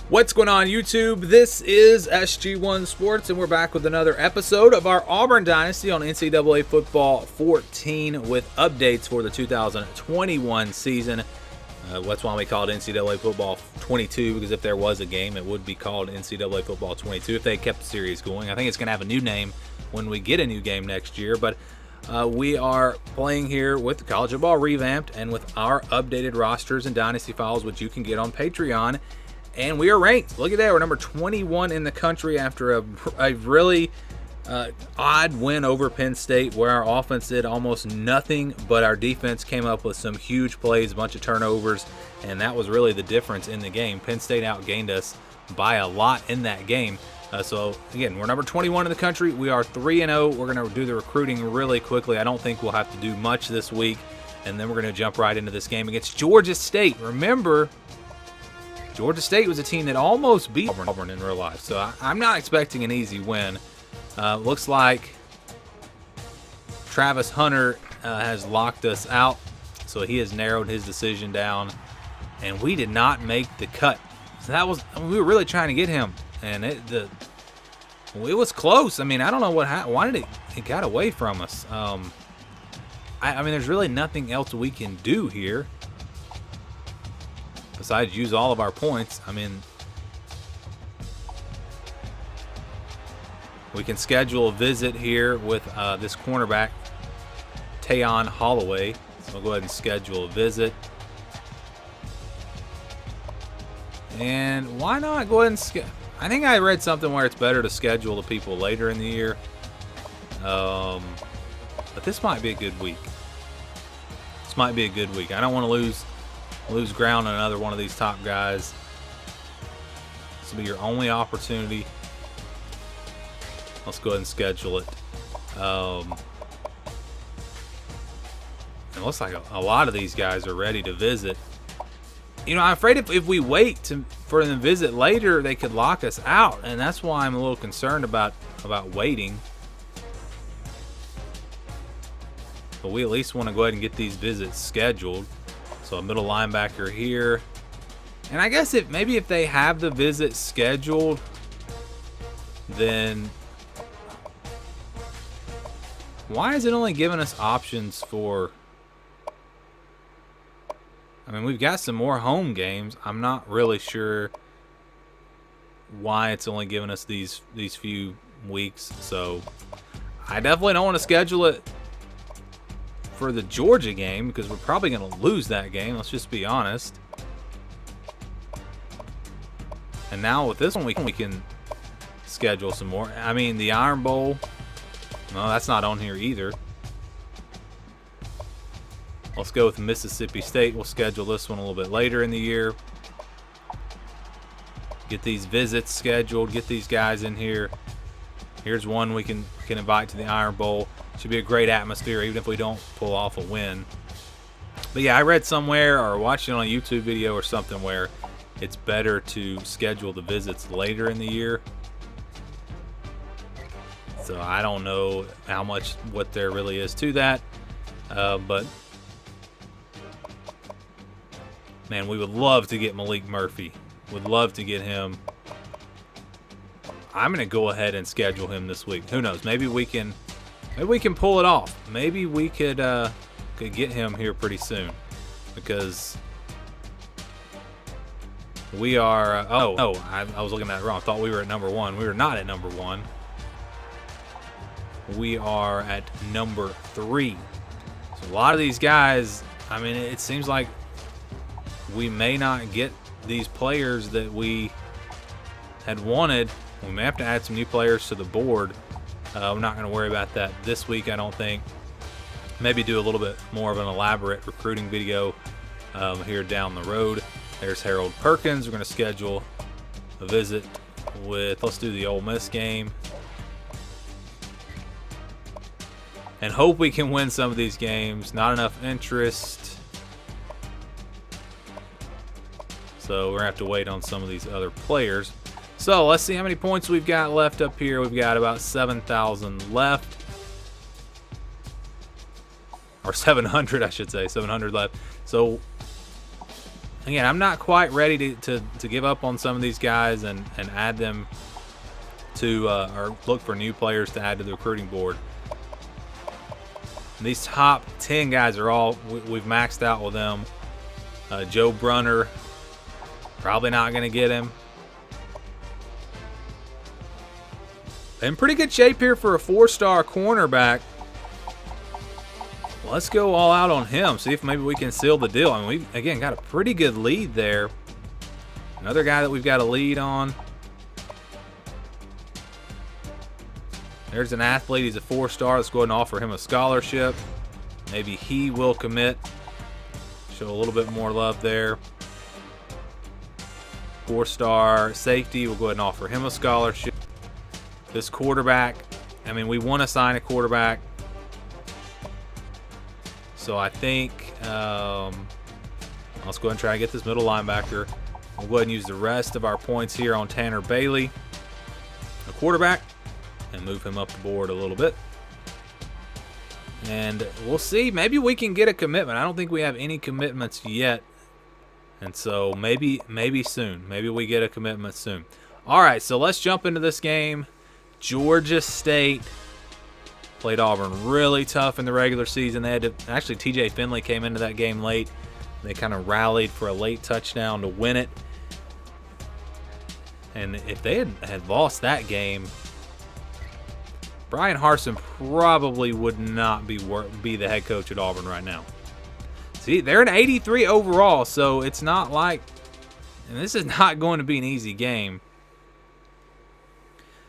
What's going on, YouTube? This is SG1 Sports, and we're back with another episode of our Auburn Dynasty on NCAA Football 14 with updates for the 2021 season. That's why we call it NCAA Football 22, because if there was a game, it would be called NCAA Football 22 if they kept the series going. I think it's going to have a new name when we get a new game next year, but we are playing here with the College Football Revamped and with our updated rosters and Dynasty files, which you can get on Patreon. And we are ranked. Look at that. We're number 21 in the country after a really odd win over Penn State, where our offense did almost nothing, but our defense came up with some huge plays, a bunch of turnovers, and that was really the difference in the game. Penn State outgained us by a lot in that game. So, again, we're number 21 in the country. We are 3-0. We're going to do the recruiting really quickly. I don't think we'll have to do much this week, and then we're going to jump right into this game against Georgia State. Remember, Georgia State was a team that almost beat Auburn in real life, so I'm not expecting an easy win. Looks like Travis Hunter has locked us out, so he has narrowed his decision down, and we did not make the cut. So we were really trying to get him, and it was close. I mean, I don't know what happened. Why did it got away from us? I mean, there's really nothing else we can do here besides use all of our points. I mean, we can schedule a visit here with this cornerback, Tayon Holloway. So we'll go ahead and schedule a visit. And why not go ahead and I think I read something where it's better to schedule the people later in the year. But this might be a good week. This might be a good week. I don't want to lose ground on another one of these top guys. This will be your only opportunity. Let's go ahead and schedule it. It looks like a lot of these guys are ready to visit. You know, I'm afraid if we wait for them to visit later, they could lock us out, and that's why I'm a little concerned about waiting. But we at least want to go ahead and get these visits scheduled. So a middle linebacker here. And I guess maybe if they have the visit scheduled, then why is it only giving us options for... I mean, we've got some more home games. I'm not really sure why it's only giving us these few weeks. So I definitely don't want to schedule it for the Georgia game, because we're probably going to lose that game. Let's just be honest. And now with this one, we can schedule some more. I mean, the Iron Bowl, no, that's not on here either. Let's go with Mississippi State. We'll schedule this one a little bit later in the year. Get these visits scheduled. Get these guys in here. Here's one we can invite to the Iron Bowl. Should be a great atmosphere, even if we don't pull off a win. But yeah, I read somewhere or watched it on a YouTube video or something where it's better to schedule the visits later in the year. So I don't know what there really is to that. But man, we would love to get Malik Murphy. Would love to get him. I'm going to go ahead and schedule him this week. Who knows? Maybe we can pull it off. Maybe we could get him here pretty soon, because we are. I was looking at it wrong. I thought we were at number 1. We were not at number 1. We are at number 3. So a lot of these guys. I mean, it seems like we may not get these players that we had wanted. We may have to add some new players to the board. I'm not going to worry about that this week, I don't think. Maybe do a little bit more of an elaborate recruiting video here down the road. There's Harold Perkins. We're going to schedule a visit with, let's do the Ole Miss game. And hope we can win some of these games. Not enough interest. So we're going to have to wait on some of these other players. So let's see how many points we've got left up here. We've got about 7,000 left. Or 700, I should say. 700 left. So again, I'm not quite ready to give up on some of these guys and add them to or look for new players to add to the recruiting board. And these top 10 guys are all we've maxed out with them. Joe Brunner, probably not going to get him. In pretty good shape here for a 4-star cornerback. Let's go all out on him. See if maybe we can seal the deal. I mean, we've, again, got a pretty good lead there. Another guy that we've got a lead on. There's an athlete. He's a 4-star. Let's go ahead and offer him a scholarship. Maybe he will commit. Show a little bit more love there. 4-star safety. We'll go ahead and offer him a scholarship. This quarterback, I mean, we want to sign a quarterback. So I think let's go ahead and try to get this middle linebacker. We'll go ahead and use the rest of our points here on Tanner Bailey, a quarterback, and move him up the board a little bit. And we'll see. Maybe we can get a commitment. I don't think we have any commitments yet. And so maybe soon. Maybe we get a commitment soon. All right, so let's jump into this game. Georgia State played Auburn really tough in the regular season. They had to, actually, TJ Finley came into that game late. They kind of rallied for a late touchdown to win it. And if they had lost that game, Brian Harsin probably would not be the head coach at Auburn right now. See, they're an 83 overall, so it's not like, and this is not going to be an easy game.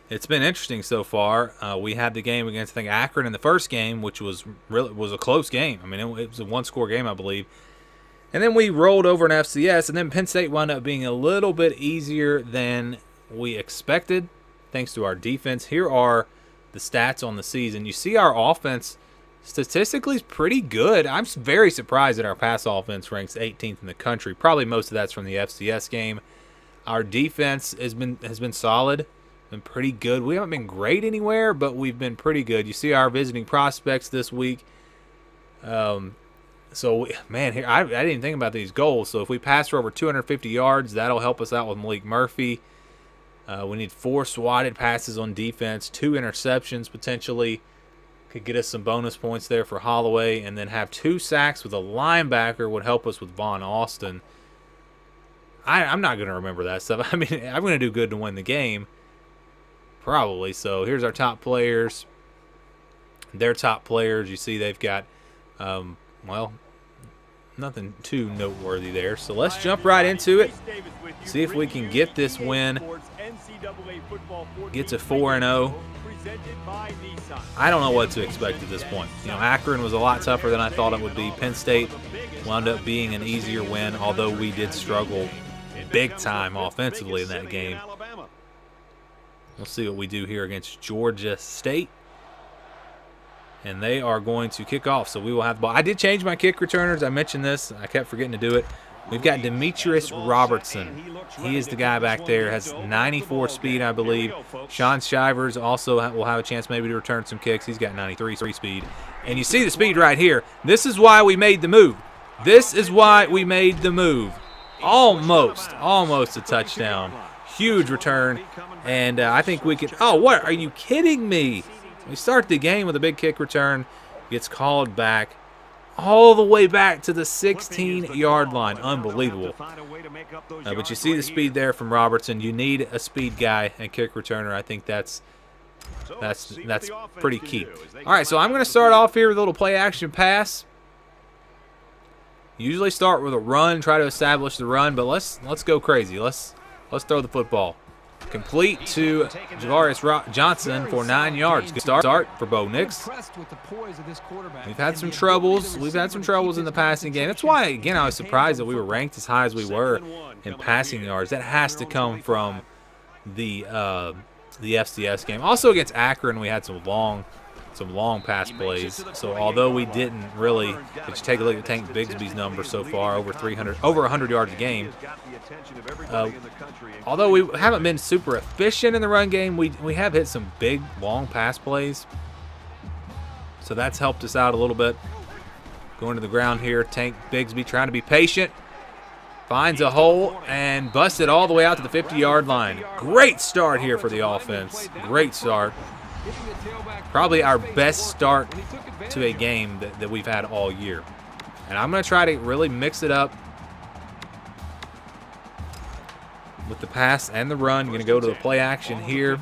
It's been interesting so far. We had the game against, I think, Akron in the first game, which was a close game. I mean, it was a one-score game, I believe. And then we rolled over in FCS, and then Penn State wound up being a little bit easier than we expected, thanks to our defense. Here are the stats on the season. You see our offense statistically is pretty good. I'm very surprised that our pass offense ranks 18th in the country. Probably most of that's from the FCS game. Our defense has been solid. Been pretty good. We haven't been great anywhere, but we've been pretty good. You see our visiting prospects this week. So, man, here I didn't even think about these goals. So if we pass for over 250 yards, that'll help us out with Malik Murphy. We need 4 swatted passes on defense, 2 interceptions potentially. Could get us some bonus points there for Holloway. And then have 2 sacks with a linebacker would help us with Von Austin. I'm not going to remember that stuff. I mean, I'm going to do good to win the game. Probably. So here's our top players. Their top players, you see they've got, well, nothing too noteworthy there. So let's jump right into it. See if we can get this win. Get to 4-0. I don't know what to expect at this point. You know, Akron was a lot tougher than I thought it would be. Penn State wound up being an easier win, although we did struggle big time offensively in that game. We'll see what we do here against Georgia State. And they are going to kick off, so we will have the ball. I did change my kick returners. I mentioned this. I kept forgetting to do it. We've got Demetrius Robertson. He is the guy back there. Has 94 speed, I believe. Sean Shivers also will have a chance maybe to return some kicks. He's got 93 speed. And you see the speed right here. This is why we made the move. This is why we made the move. Almost a touchdown. Huge return. And I think we could – oh, what? Are you kidding me? We start the game with a big kick return. Gets called back all the way back to the 16-yard line. Unbelievable. But you see the speed there from Robertson. You need a speed guy and kick returner. I think that's pretty key. All right, so I'm going to start off here with a little play-action pass. Usually start with a run, try to establish the run, but let's go crazy. Let's throw the football. Complete to Javarius Johnson for 9 yards. Good start for Bo Nix. We've had some troubles. We've had some troubles in the passing game. That's why, again, I was surprised that we were ranked as high as we were in passing yards. That has to come from the FCS game. Also against Akron, we had some long pass plays. So although we didn't really, if you take a look at Tank Bigsby's numbers so far, over 100 yards a game. Although we haven't been super efficient in the run game, we have hit some big, long pass plays. So that's helped us out a little bit. Going to the ground here, Tank Bigsby trying to be patient. Finds a hole and busted all the way out to the 50-yard line. Great start here for the offense. Great start. Probably our best start to a game that we've had all year. And I'm going to try to really mix it up with the pass and the run. Going to go to the play action here.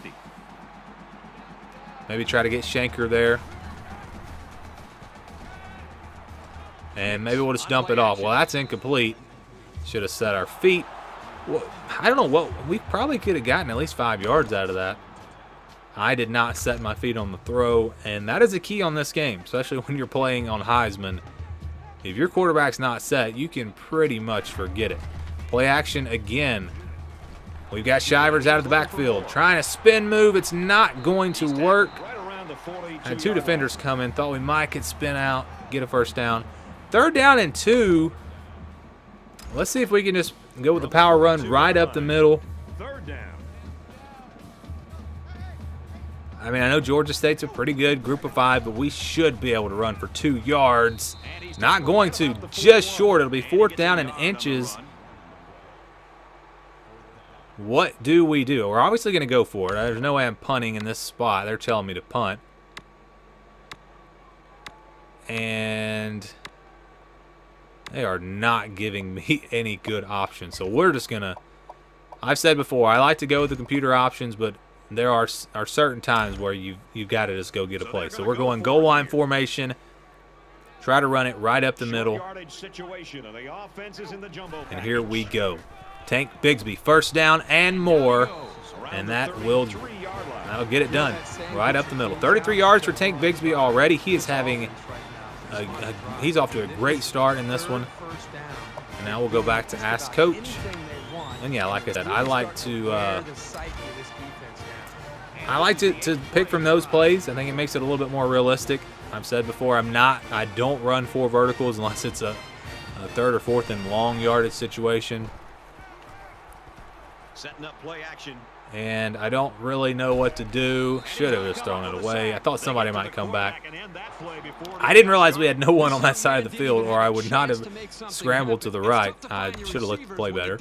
Maybe try to get Shanker there. And maybe we'll just dump it off. Well, that's incomplete. Should have set our feet. Well, I don't know what. We probably could have gotten at least 5 yards out of that. I did not set my feet on the throw, and that is a key on this game, especially when you're playing on Heisman. If your quarterback's not set, you can pretty much forget it. Play action again. We've got Shivers out of the backfield. Trying to spin move. It's not going to work. Had 2 defenders come in. Thought we might could spin out, get a first down. 3rd down and 2. Let's see if we can just go with the power run right up the middle. I mean, I know Georgia State's a pretty good group of 5, but we should be able to run for 2 yards. Not going to, just short. It'll be 4th down and inches. What do we do? We're obviously going to go for it. There's no way I'm punting in this spot. They're telling me to punt. And they are not giving me any good options. So we're just going to, I've said before, I like to go with the computer options, but there are certain times where you've got to just go get a play. So we're going goal line formation. Try to run it right up the middle. And here we go. Tank Bigsby, 1st down and more. And that'll get it done. Right up the middle. 33 yards for Tank Bigsby already. He is having he's off to a great start in this one. And now we'll go back to Ask Coach. And yeah, like I said, I like to pick from those plays. I think it makes it a little bit more realistic. I've said before, I don't run 4 verticals unless it's a 3rd or 4th and long yardage situation. Setting up play action. And I don't really know what to do. Should have just thrown it away. I thought somebody might come back. I didn't realize we had no one on that side of the field, or I would not have scrambled to the right. I should have looked at the play better.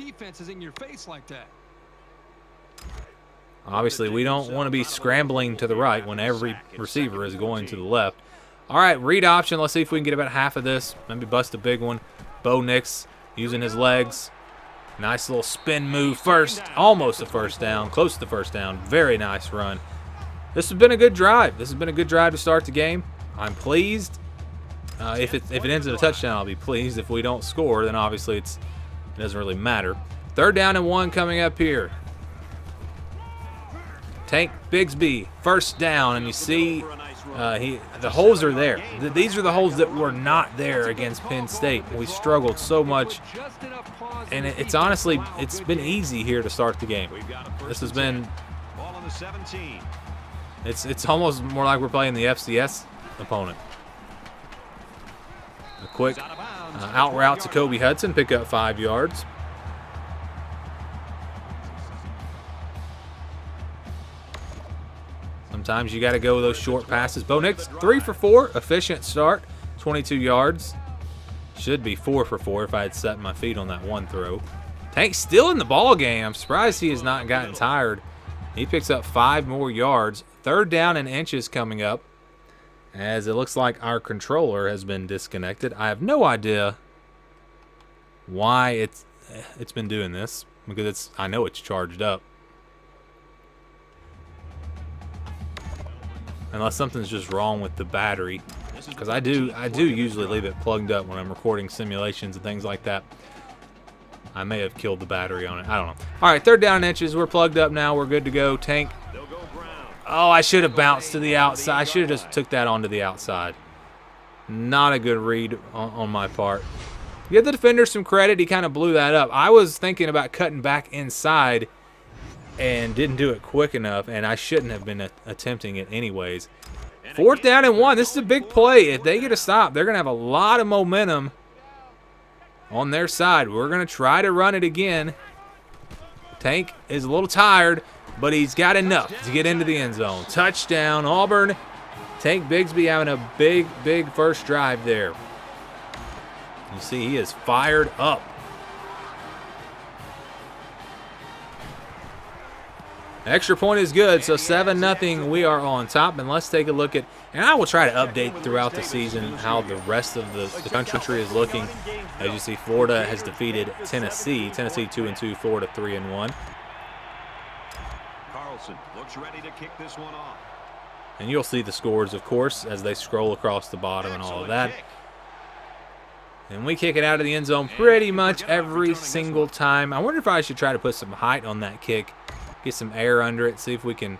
Obviously, we don't want to be scrambling to the right when every receiver is going to the left. All right, read option. Let's see if we can get about half of this. Maybe bust a big one. Bo Nix using his legs. Nice little spin move first. Almost a first down. Close to the first down. Very nice run. This has been a good drive. This has been a good drive to start the game. I'm pleased. If it ends in a touchdown, I'll be pleased. If we don't score, then obviously it doesn't really matter. 3rd down and 1 coming up here. Tank Bigsby, 1st down, and you see the holes are there. These are the holes that were not there against Penn State. We struggled so much, and it's honestly, it's been easy here to start the game. This has been, it's almost more like we're playing the FCS opponent. A quick out route to Kobe Hudson, pick up 5 yards. Sometimes you got to go with those short passes. Bo Nix, 3 for 4, efficient start, 22 yards. Should be 4 for 4 if I had set my feet on that one throw. Tank still in the ball game. I'm surprised he has not gotten tired. He picks up 5 more yards. 3rd down and inches coming up, as it looks like our controller has been disconnected. I have no idea why it's been doing this, because I know it's charged up. Unless something's just wrong with the battery, because I do usually leave it plugged up when I'm recording simulations and things like that. I may have killed the battery on it. I don't know. All right, 3rd down and inches. We're plugged up now. We're good to go. Tank. Oh, I should have bounced to the outside. I should have just took that onto the outside. Not a good read on my part. Give the defender some credit. He kind of blew that up. I was thinking about cutting back inside and didn't do it quick enough, and I shouldn't have been attempting it anyways. 4th down and 1. This is a big play. If they get a stop, they're going to have a lot of momentum on their side. We're going to try to run it again. Tank is a little tired, but he's got enough to get into the end zone. Touchdown, Auburn. Tank Bigsby having a big, big first drive there. You see he is fired up. Extra point is good, so 7-0. We are on top, and let's take a look at, and I will try to update throughout the season how the rest of the country is looking. As you see, Florida has defeated Tennessee. Tennessee 2-2, Florida 3-1. Carlson looks ready to kick this one off. And you'll see the scores, of course, as they scroll across the bottom and all of that. And we kick it out of the end zone pretty much every single time. I wonder if I should try to put some height on that kick. Get some air under it, see if we can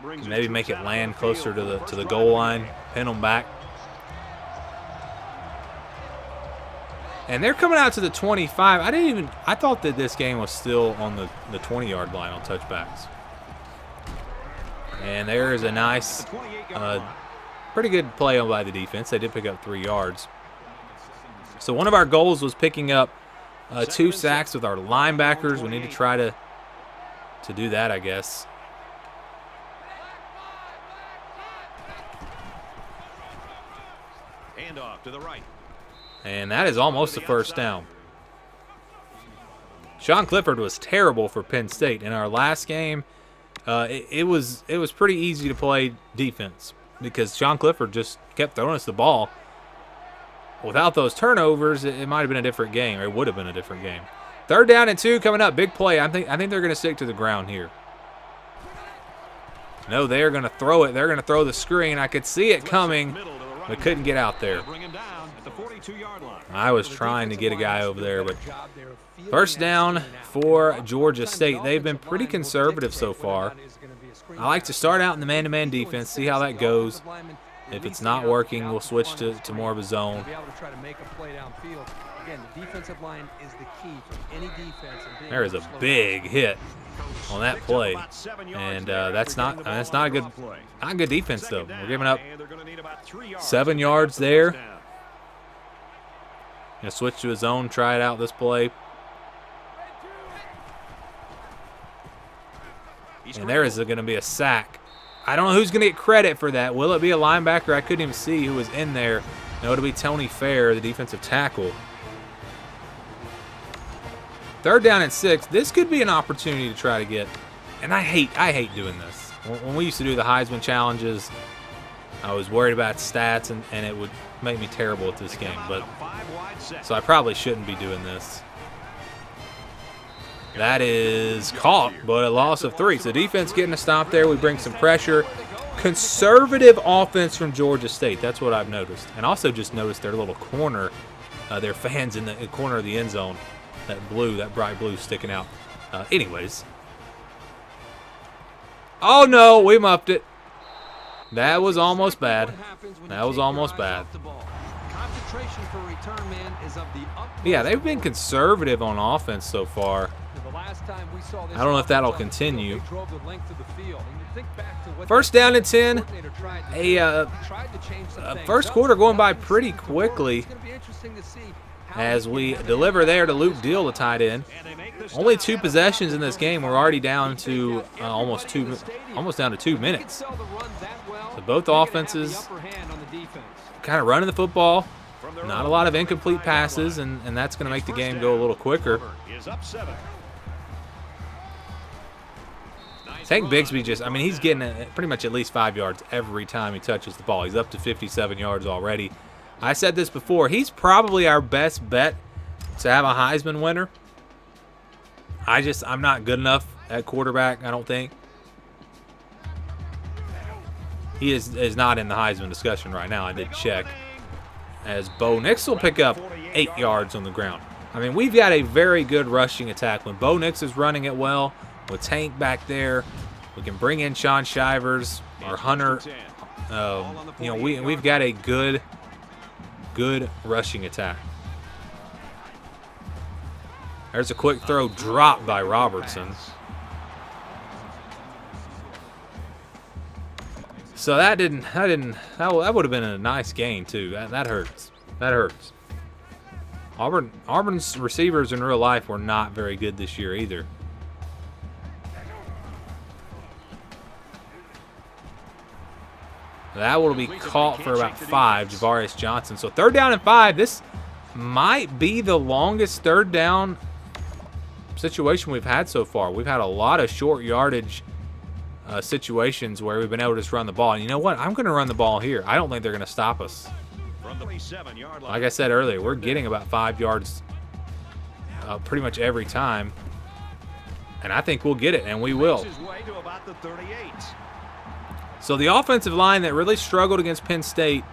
maybe make it land closer to the goal line, pin them back. And they're coming out to the 25. I thought that this game was still on the 20-yard line on touchbacks. And there is a nice, pretty good play by the defense. They did pick up 3 yards. So one of our goals was picking up 2 sacks with our linebackers. We need to try to do that, I guess. Handoff to the right. And that is almost a first down. Sean Clifford was terrible for Penn State. In our last game, it was pretty easy to play defense because Sean Clifford just kept throwing us the ball. Without those turnovers, it might have been a different game, or it would have been a different game. 3rd down and 2 coming up. Big play. I think they're going to stick to the ground here. No, they're going to throw it. They're going to throw the screen. I could see it coming, but couldn't get out there. I was trying to get a guy over there, but first down for Georgia State. They've been pretty conservative so far. I like to start out in the man-to-man defense, see how that goes. If it's not working, we'll switch to more of a zone. There is a big hit on that play, and that's not a good defense though. We're giving up 7 yards there. Gonna switch to a zone, try it out this play. And there is going to be a sack. I don't know who's going to get credit for that. Will it be a linebacker? I couldn't even see who was in there. No, it'll be Tony Fair, the defensive tackle. 3rd down and 6. This could be an opportunity to try to get. And I hate doing this. When we used to do the Heisman challenges, I was worried about stats, and it would make me terrible at this game. But so I probably shouldn't be doing this. That is caught, but a loss of 3. So defense getting a stop there. We bring some pressure. Conservative offense from Georgia State. That's what I've noticed. And also just noticed their little corner, their fans in the corner of the end zone. That blue, that bright blue sticking out. Anyways. Oh, no, we muffed it. That was almost bad. That was almost bad. Yeah, they've been conservative on offense so far. I don't know if that'll continue. 1st down and 10. First quarter going by pretty quickly as we deliver there to Luke Deal, the tight end. Only 2 possessions in this game. We're already down to almost down to 2 minutes. So both offenses kind of running the football. Not a lot of incomplete passes, and that's going to make the game go a little quicker. Tank Bigsby he's getting pretty much at least 5 yards every time he touches the ball. He's up to 57 yards already. I said this before. He's probably our best bet to have a Heisman winner. I'm not good enough at quarterback, I don't think. He is not in the Heisman discussion right now. I did check. As Bo Nix will pick up 8 yards on the ground. We've got a very good rushing attack. When Bo Nix is running it well, with Tank back there, we can bring in Sean Shivers, our Hunter. We've got a good rushing attack. There's a quick throw dropped by Robertson. So that would have been a nice gain too. That hurts. That hurts. Auburn's receivers in real life were not very good this year either. That will be caught for about 5, Javarius Johnson. So 3rd down and 5. This might be the longest 3rd down situation we've had so far. We've had a lot of short yardage situations where we've been able to just run the ball. And you know what? I'm going to run the ball here. I don't think they're going to stop us. Like I said earlier, we're getting about 5 yards pretty much every time. And I think we'll get it, and we will. So the offensive line that really struggled against Penn State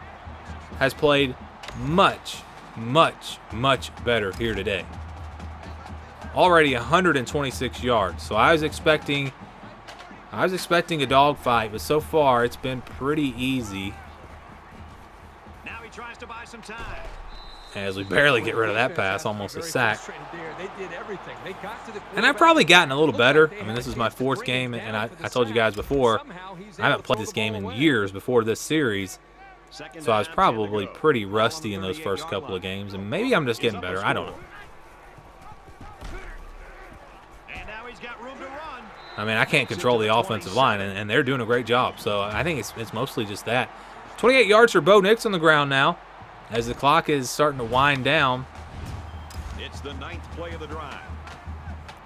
has played much, much, much better here today. Already 126 yards. So I was expecting a dogfight, but so far it's been pretty easy. Now he tries to buy some time. As we barely get rid of that pass, almost a sack. And I've probably gotten a little better. I mean, this is my 4th game, and I told you guys before, I haven't played this game in years before this series. So I was probably pretty rusty in those first couple of games, and maybe I'm just getting better. I don't know. I mean, I can't control the offensive line, and they're doing a great job. So I think it's mostly just that. 28 yards for Bo Nix on the ground now as the clock is starting to wind down. It's the 9th play of the drive.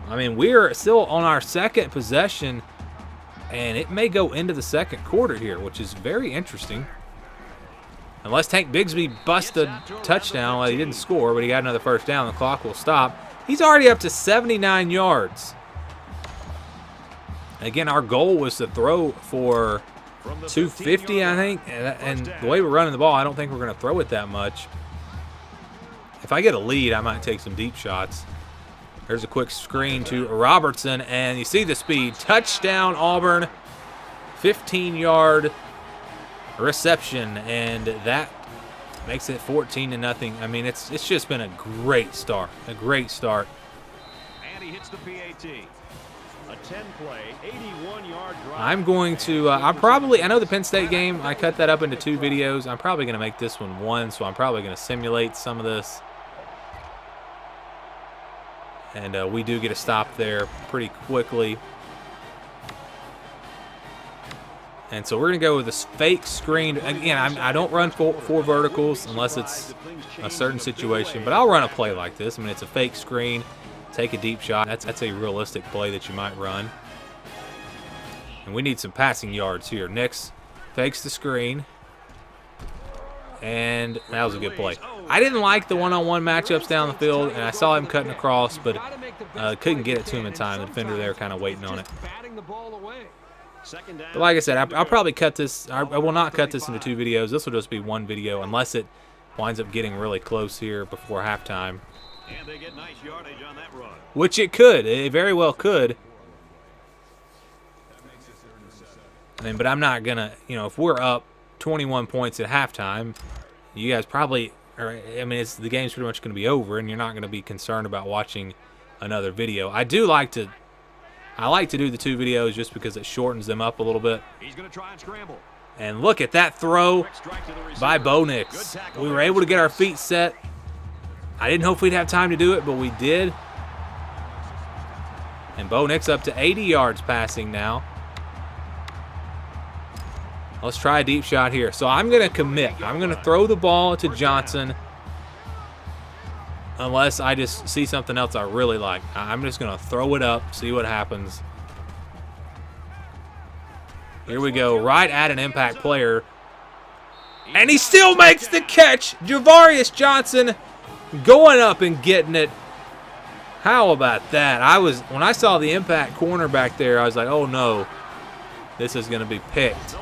I mean, we're still on our 2nd possession, and it may go into the 2nd quarter here, which is very interesting. Unless Tank Bigsby busted a touchdown. Well, he didn't score, but he got another first down. The clock will stop. He's already up to 79 yards. Again, our goal was to throw for 250, I think. And the way we're running the ball, I don't think we're going to throw it that much. If I get a lead, I might take some deep shots. There's a quick screen to Robertson, and you see the speed. Touchdown, Auburn. 15-yard reception, and that makes it 14-0. I mean, it's just been a great start. A great start. And he hits the PAT. A 10-play, 81-yard drive. I'm going to, I know the Penn State game, I cut that up into 2 videos. I'm probably going to make this one, so I'm probably going to simulate some of this. And we do get a stop there pretty quickly. And so we're going to go with this fake screen. Again, I don't run four verticals unless it's a certain situation, but I'll run a play like this. I mean, it's a fake screen. Take a deep shot. That's a realistic play that you might run. And we need some passing yards here. Nix fakes the screen. And that was a good play. I didn't like the one-on-one matchups down the field, and I saw him cutting across, but couldn't get it to him in time. The defender there kind of waiting on it. But like I said, I'll probably cut this. I will not cut this into 2 videos. This will just be 1 video unless it winds up getting really close here before halftime. And they get nice yardage on that run. Which it could. It very well could. I mean, but I'm not going to, if we're up 21 points at halftime, you guys probably, the game's pretty much going to be over, and you're not going to be concerned about watching another video. I like to do the 2 videos just because it shortens them up a little bit. He's going to try and scramble. And look at that throw by Bo Nix. We were able to get our feet set. I didn't know if we'd have time to do it, but we did. And Bo Nix up to 80 yards passing now. Let's try a deep shot here. So I'm going to commit. I'm going to throw the ball to Johnson unless I just see something else I really like. I'm just going to throw it up, see what happens. Here we go, right at an impact player. And he still makes the catch. Javarius Johnson going up and getting it. How about that? When I saw the impact corner back there, I was like, oh no, this is going to be picked.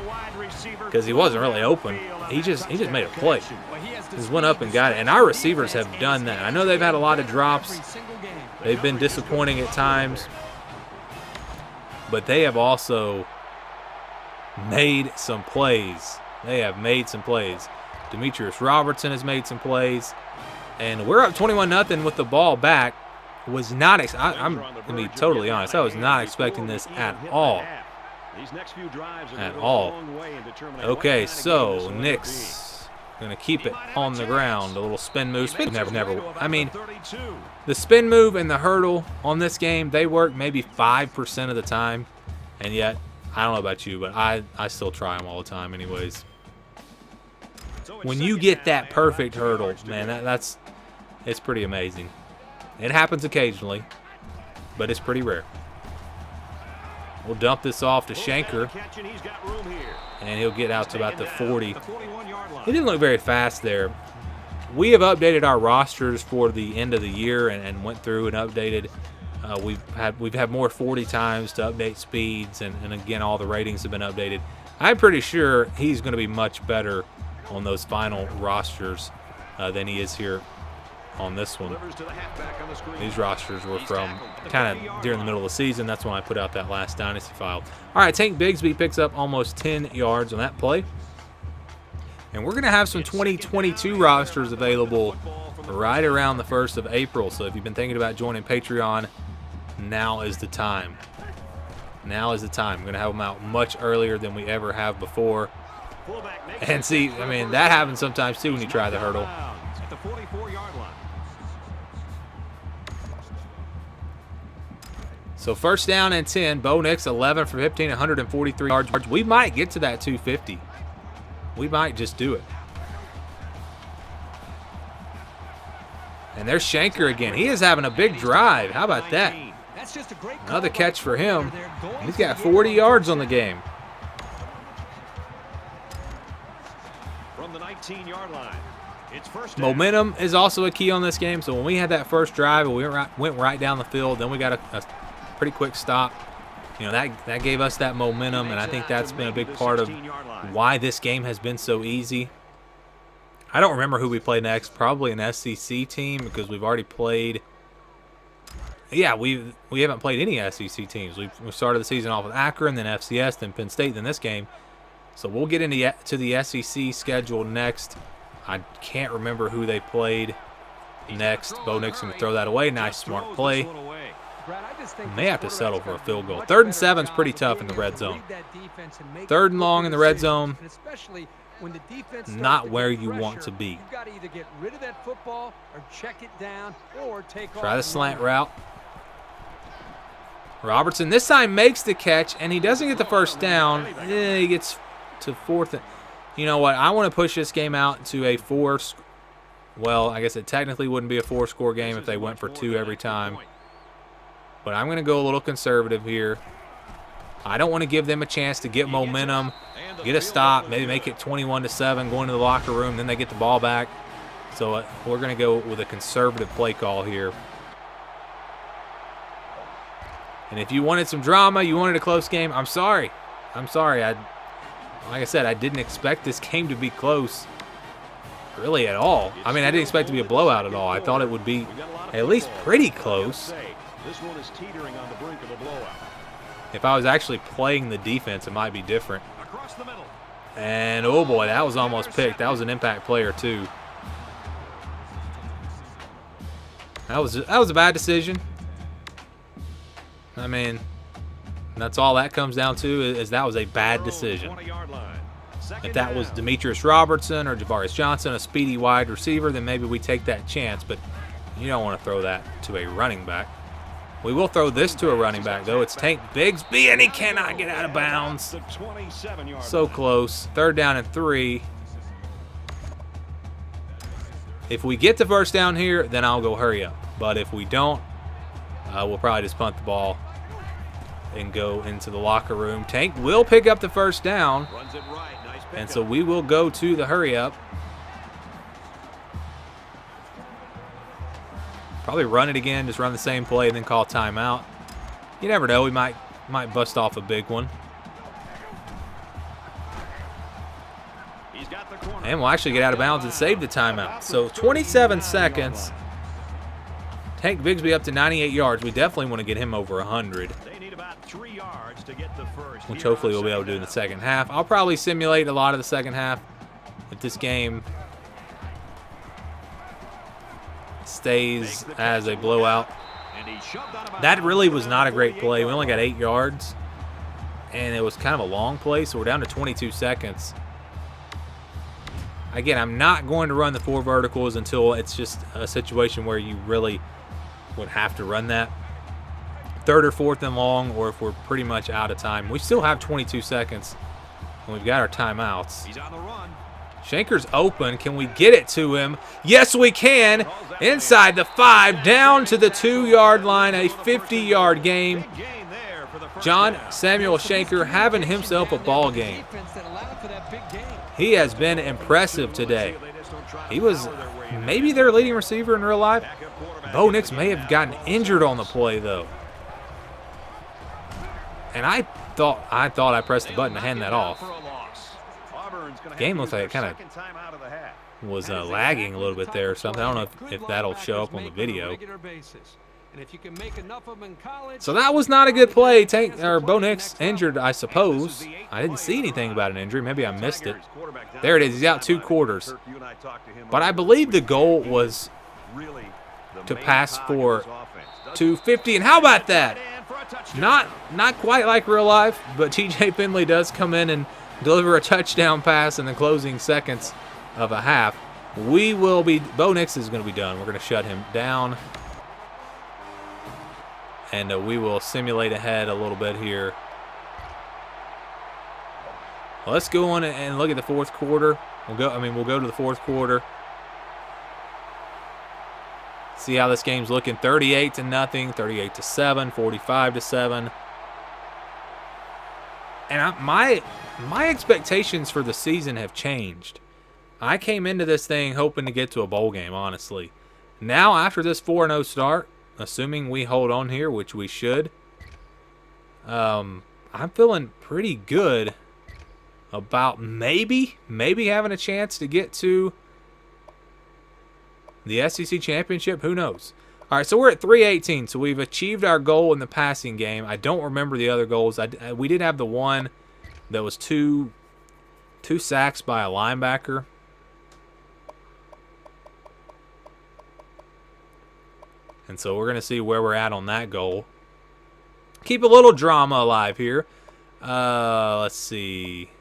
Because he wasn't really open. He just made a play. Just went up and got it. And our receivers have done that. I know they've had a lot of drops. They've been disappointing at times. But they have also made some plays. They have made some plays. Demetrius Robertson has made some plays. And we're up 21-0 with the ball back. I'm going to be totally honest. I was not expecting this at all. At all. Okay, so Nix going to keep it on the ground. A little spin move. I mean, the spin move and the hurdle on this game, they work maybe 5% of the time. And yet, I don't know about you, but I still try them all the time anyways. When you get that perfect hurdle, man, it's pretty amazing. It happens occasionally. but it's pretty rare. We'll dump this off to Shanker, and he'll get out to about the 40. He didn't look very fast there. We have updated our rosters for the end of the year and went through and updated. We've had more 40 times to update speeds, and again, all the ratings have been updated. I'm pretty sure he's going to be much better on those final rosters than he is here on this one. These rosters were from kind of during the middle of the season. That's when I put out that last Dynasty file. All right, Tank Bigsby picks up almost 10 yards on that play. And we're going to have some 2022 rosters available right around the 1st of April. So if you've been thinking about joining Patreon, now is the time. Now is the time. We're going to have them out much earlier than we ever have before. And see, I mean, that happens sometimes too when you try the hurdle. So first down and 10. Bo Nix, 11 for 15, 143 yards. We might get to that 250. We might just do it. And there's Shanker again. He is having a big drive. How about that? Another catch for him. He's got 40 yards on the game. From the 19-yard line, it's first down. Momentum is also a key on this game. So when we had that first drive, we went right down the field. Then we got a pretty quick stop. You know, that gave us that momentum, and I think that's been a big part of why this game has been so easy. I don't remember who we play next. Probably an SEC team, because we've already played. Yeah, we haven't played any SEC teams. We started the season off with Akron, then FCS, then Penn State, then this game. So we'll get into the SEC schedule next. I can't remember who they played next. Bo Nix can throw that away. Nice, smart play. May have to settle for a field goal. 3rd and 7 is pretty tough in the red zone. 3rd and long in the red zone, not where you want to be. Try the slant route. Robertson this time makes the catch, and he doesn't get the first down. He gets to 4th. You know what? I want to push this game out to a 4. Well, I guess it technically wouldn't be a 4-score game if they went for 2 every time. But I'm going to go a little conservative here. I don't want to give them a chance to get momentum, get a stop, maybe make it 21-7, go into the locker room, then they get the ball back. So we're going to go with a conservative play call here. And if you wanted some drama, you wanted a close game, I'm sorry. I'm sorry. Like I said, I didn't expect this game to be close really at all. I mean, I didn't expect it to be a blowout at all. I thought it would be at least pretty close. This one is teetering on the brink of a blowout. If I was actually playing the defense, it might be different. And, oh, boy, that was almost picked. That was an impact player, too. That was a bad decision. I mean, that's all that comes down to is that was a bad decision. If that was Demetrius Robertson or Javarius Johnson, a speedy wide receiver, then maybe we take that chance. But you don't want to throw that to a running back. We will throw this to a running back, though. It's Tank Bigsby, and he cannot get out of bounds. So close. 3rd down and 3. If we get the first down here, then I'll go hurry up. But if we don't, we'll probably just punt the ball and go into the locker room. Tank will pick up the first down, and so we will go to the hurry up. Probably run it again, just run the same play and then call timeout. You never know, we might bust off a big one. And we'll actually get out of bounds and save the timeout. So 27 seconds. Tank Bigsby up to 98 yards. We definitely want to get him over 100. Which hopefully we'll be able to do in the second half. I'll probably simulate a lot of the second half if this game stays as a blowout. That really was not a great play. We only got 8 yards, and it was kind of a long play, so we're down to 22 seconds. Again, I'm not going to run the 4 verticals until it's just a situation where you really would have to run that. 3rd or 4th and long, or if we're pretty much out of time. We still have 22 seconds, and we've got our timeouts. He's on the run. Shanker's open. Can we get it to him? Yes, we can. Inside the 5, down to the 2-yard line, a 50-yard game. John Samuel Shanker having himself a ball game. He has been impressive today. He was maybe their leading receiver in real life. Bo Nix may have gotten injured on the play, though. And I thought I pressed the button to hand that off. Game looks like it kind of was lagging a little bit there or something. I don't know if that'll show up on the video. So that was not a good play. Bo Nix injured, I suppose. I didn't see anything about an injury. Maybe I missed it. There it is. He's out 2 quarters. But I believe the goal was to pass for 250. And how about that? Not quite like real life, but TJ Finley does come in and deliver a touchdown pass in the closing seconds of a half. Bo Nix is going to be done. We're going to shut him down. And we will simulate ahead a little bit here. Let's go on and look at the fourth quarter. We'll go to the fourth quarter. See how this game's looking. 38-0, 38-7, 45-7. And my expectations for the season have changed. I came into this thing hoping to get to a bowl game, honestly. Now, after this 4-0 start, assuming we hold on here, which we should, I'm feeling pretty good about maybe having a chance to get to the SEC championship. Who knows? All right, so we're at 318, so we've achieved our goal in the passing game. I don't remember the other goals. We did have the one that was two sacks by a linebacker. And so we're going to see where we're at on that goal. Keep a little drama alive here. Let's see.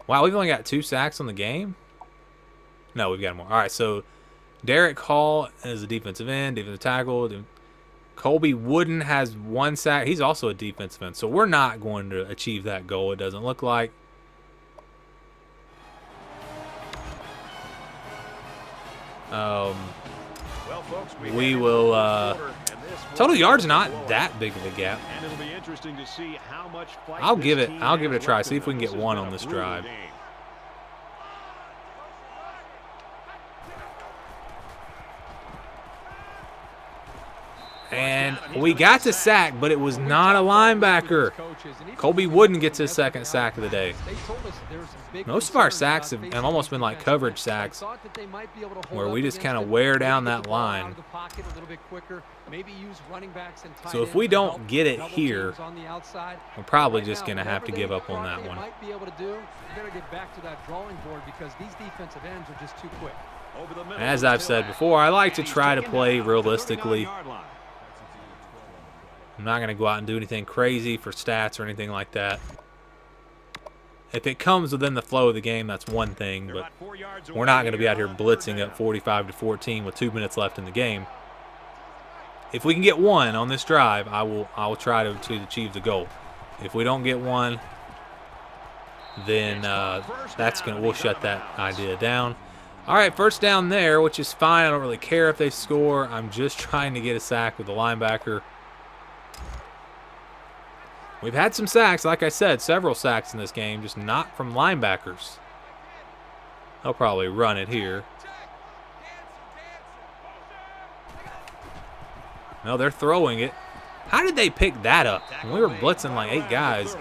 Wow, we've only got 2 sacks on the game? No, we've got more. All right, so Derek Hall is a defensive end, defensive tackle. Colby Wooden has 1 sack. He's also a defensive end. So we're not going to achieve that goal, it doesn't look like. We will total yards not that big of a gap. I'll give it a try. See if we can get 1 on this drive. And we got to sack, but it was not a linebacker. Colby Wooden gets his 2nd sack of the day. Most of our sacks have almost been like coverage sacks, where we just kind of wear down that line. So if we don't get it here, we're probably just going to have to give up on that one. As I've said before, I like to try to play realistically. I'm not going to go out and do anything crazy for stats or anything like that. If it comes within the flow of the game, that's one thing, but we're not going to be out here blitzing up 45-14 with 2 minutes left in the game. If we can get 1 on this drive, I will try to achieve the goal. If we don't get 1, then we'll shut that idea down. All right, first down there, which is fine. I don't really care if they score. I'm just trying to get a sack with the linebacker. We've had some sacks, like I said, several sacks in this game, just not from linebackers. They'll probably run it here. No, they're throwing it. How did they pick that up? We were blitzing like 8 guys,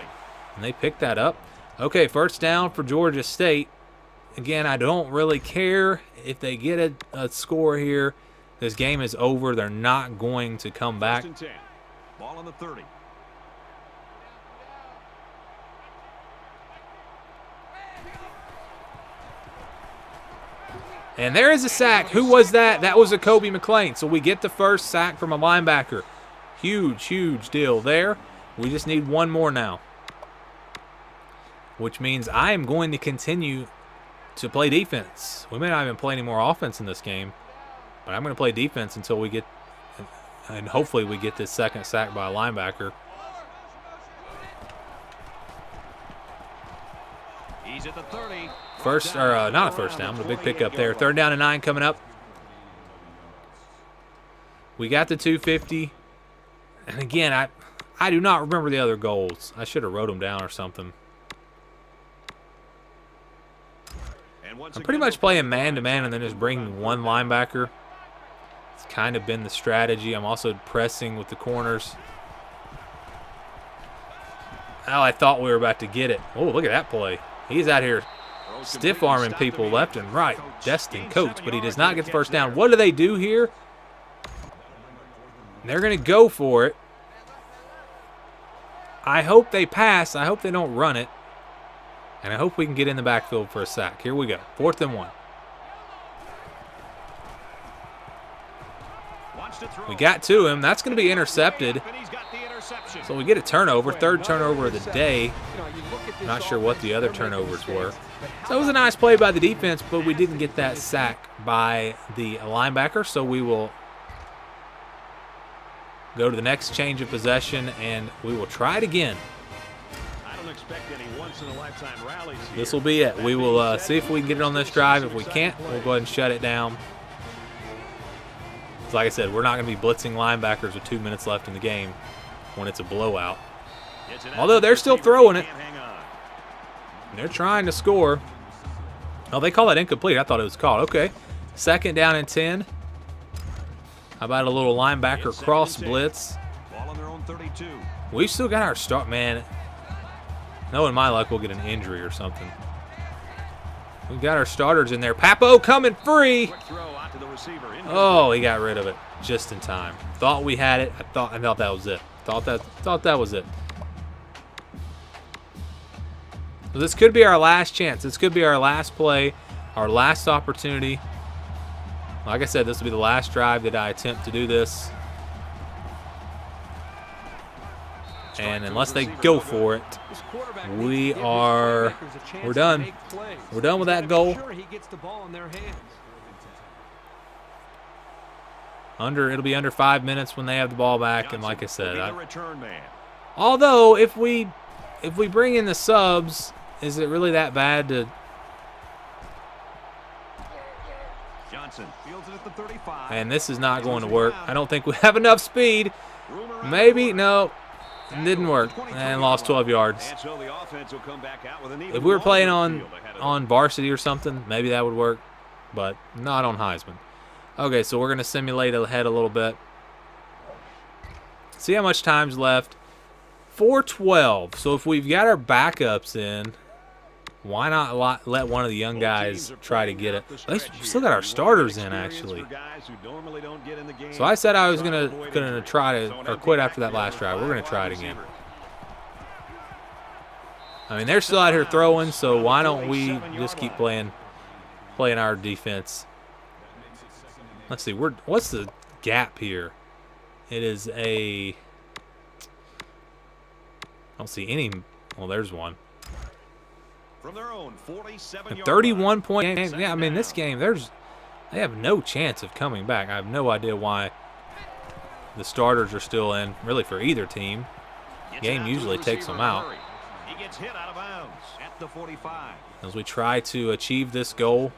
and they picked that up. Okay, first down for Georgia State. Again, I don't really care if they get a score here. This game is over. They're not going to come back. Ball on the 30. And there is a sack. Who was that? That was a Kobe McLean. So we get the first sack from a linebacker. Huge, huge deal there. We just need 1 more now, which means I am going to continue to play defense. We may not even play any more offense in this game, but I'm going to play defense until we get, and hopefully we get this 2nd sack by a linebacker. He's at the 30. Not a first down, but a big pickup there. 3rd down and 9 coming up. We got the 250. And again, I do not remember the other goals. I should have wrote them down or something. I'm pretty much playing man-to-man and then just bringing one linebacker. It's kind of been the strategy. I'm also pressing with the corners. Oh, I thought we were about to get it. Oh, look at that play. He's out here stiff-arming people left and right. Destin Coates, but he does not get the first down. What do they do here? They're going to go for it. I hope they pass. I hope they don't run it. And I hope we can get in the backfield for a sack. Here we go. 4th and 1. We got to him. That's going to be intercepted. So we get a turnover. 3rd turnover of the day. Not sure what the other turnovers were. So it was a nice play by the defense, but we didn't get that sack by the linebacker. So we will go to the next change of possession, and we will try it again. This will be it. We will see if we can get it on this drive. If we can't, we'll go ahead and shut it down. Like I said, we're not going to be blitzing linebackers with 2 minutes left in the game when it's a blowout. Although they're still throwing it. They're trying to score. Oh, they call that incomplete. I thought it was called. Okay. 2nd down and 10. How about a little linebacker cross blitz? We've still got our start, man. Knowing my luck, we'll get an injury or something. We've got our starters in there. Papo coming free. Oh, he got rid of it just in time. Thought we had it. I thought that was it. Thought that was it. So this could be our last chance. This could be our last play, our last opportunity. Like I said, this will be the last drive that I attempt to do this. And unless they go for it, we're done. We're done with that goal. It'll be under 5 minutes when they have the ball back, and like I said, although if we bring in the subs, is it really that bad to? And this is not going to work. I don't think we have enough speed. Maybe no. It didn't work, and lost 12 yards. If we were playing on varsity or something, maybe that would work, but not on Heisman. Okay, so we're going to simulate ahead a little bit. See how much time's left. 4:12. So if we've got our backups in, why not let one of the young guys try to get it? We still got our starters in, actually. So I said I was gonna try to quit after that last drive. We're gonna try it again. I mean, they're still out here throwing, so why don't we just keep playing our defense? Let's see. What's the gap here? It is a. I don't see any. Well, there's one. From their own 47-yard 31-point game. Yeah, I mean, this game, they have no chance of coming back. I have no idea why the starters are still in, really, for either team. The game usually takes them out. He gets hit out of bounds at the 45. As we try to achieve this goal.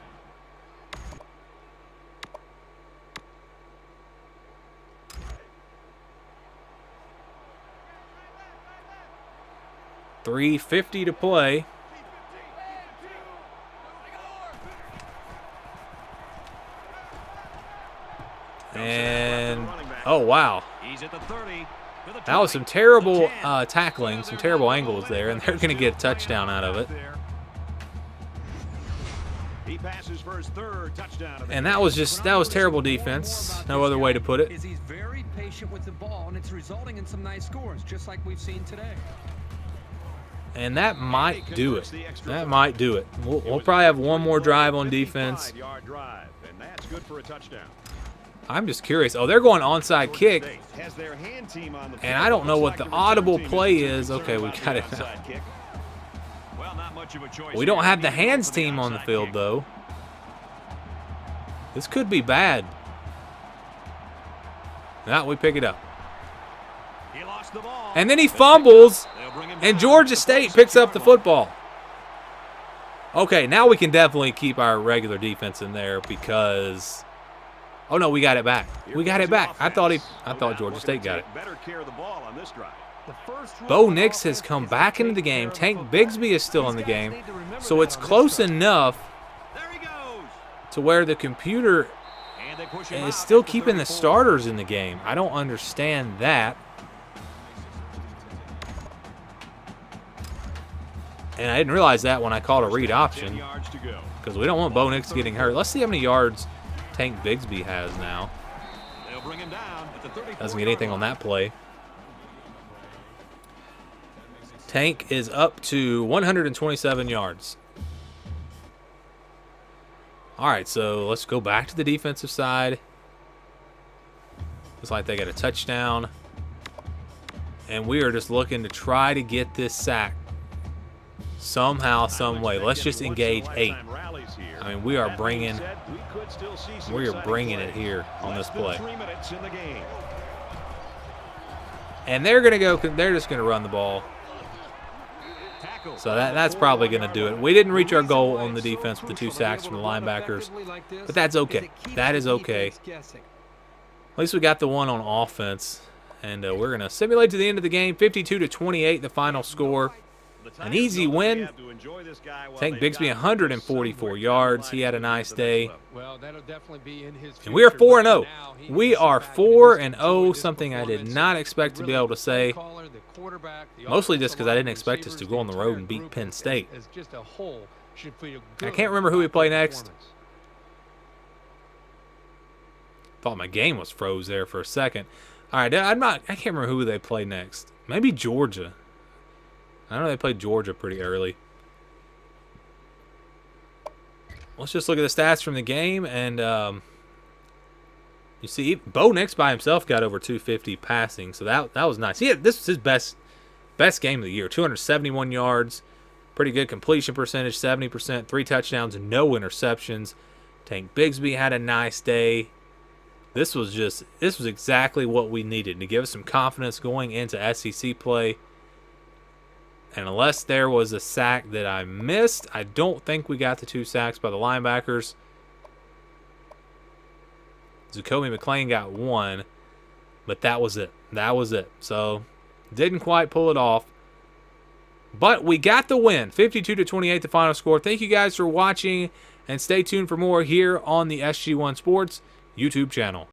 $3:50 to play. And, oh, wow. That was some terrible tackling, some terrible angles there, and they're going to get a touchdown out of it. And that was terrible defense. No other way to put it. He's very patient with the ball, and it's resulting in some nice scores, just like we've seen today. And that might do it. That might do it. We'll probably have one more drive on defense. I'm just curious. Oh, they're going onside kick. And I don't know what the audible play is. Okay, we got it now. We don't have the hands team on the field, though. This could be bad. Now we pick it up. And then he fumbles, and Georgia State picks up the football. Okay, now we can definitely keep our regular defense in there because oh no, we got it back. We got it back. I thought Georgia State got it. Bo Nix has come back into the game. Tank Bigsby is still in the game. So it's close enough to where the computer is still keeping the starters in the game. I don't understand that. And I didn't realize that when I called a read option because we don't want Bo Nix getting hurt. Let's see how many yards Tank Bigsby has now. Doesn't get anything on that play. Tank is up to 127 yards. All right, so let's go back to the defensive side. Looks like they got a touchdown. And we are just looking to try to get this sack somehow, some way. Let's just engage 8. I mean, we are bringing it here on this play. And they're just going to run the ball. So that's probably going to do it. We didn't reach our goal on the defense with the 2 sacks from the linebackers, but that's okay. That is okay. At least we got the one on offense, and we're going to simulate to the end of the game. 52-28, the final score. An easy win. Tank Bigsby 144 yards. He had a nice day. And we are 4-0. We are 4-0, something I did not expect to be able to say. Mostly just because I didn't expect us to go on the road and beat Penn State. I can't remember who we play next. Thought my game was froze there for a second. All right, I can't remember who they play next. Maybe Georgia. I know they played Georgia pretty early. Let's just look at the stats from the game, and you see Bo Nix by himself got over 250 passing, so that was nice. This was his best game of the year. 271 yards, pretty good completion percentage, 70%, 3 touchdowns, no interceptions. Tank Bigsby had a nice day. This was exactly what we needed to give us some confidence going into SEC play. And unless there was a sack that I missed, I don't think we got the 2 sacks by the linebackers. Zakoby McClain got 1, but that was it. That was it. So, didn't quite pull it off. But we got the win. 52-28, the final score. Thank you guys for watching, and stay tuned for more here on the SG1 Sports YouTube channel.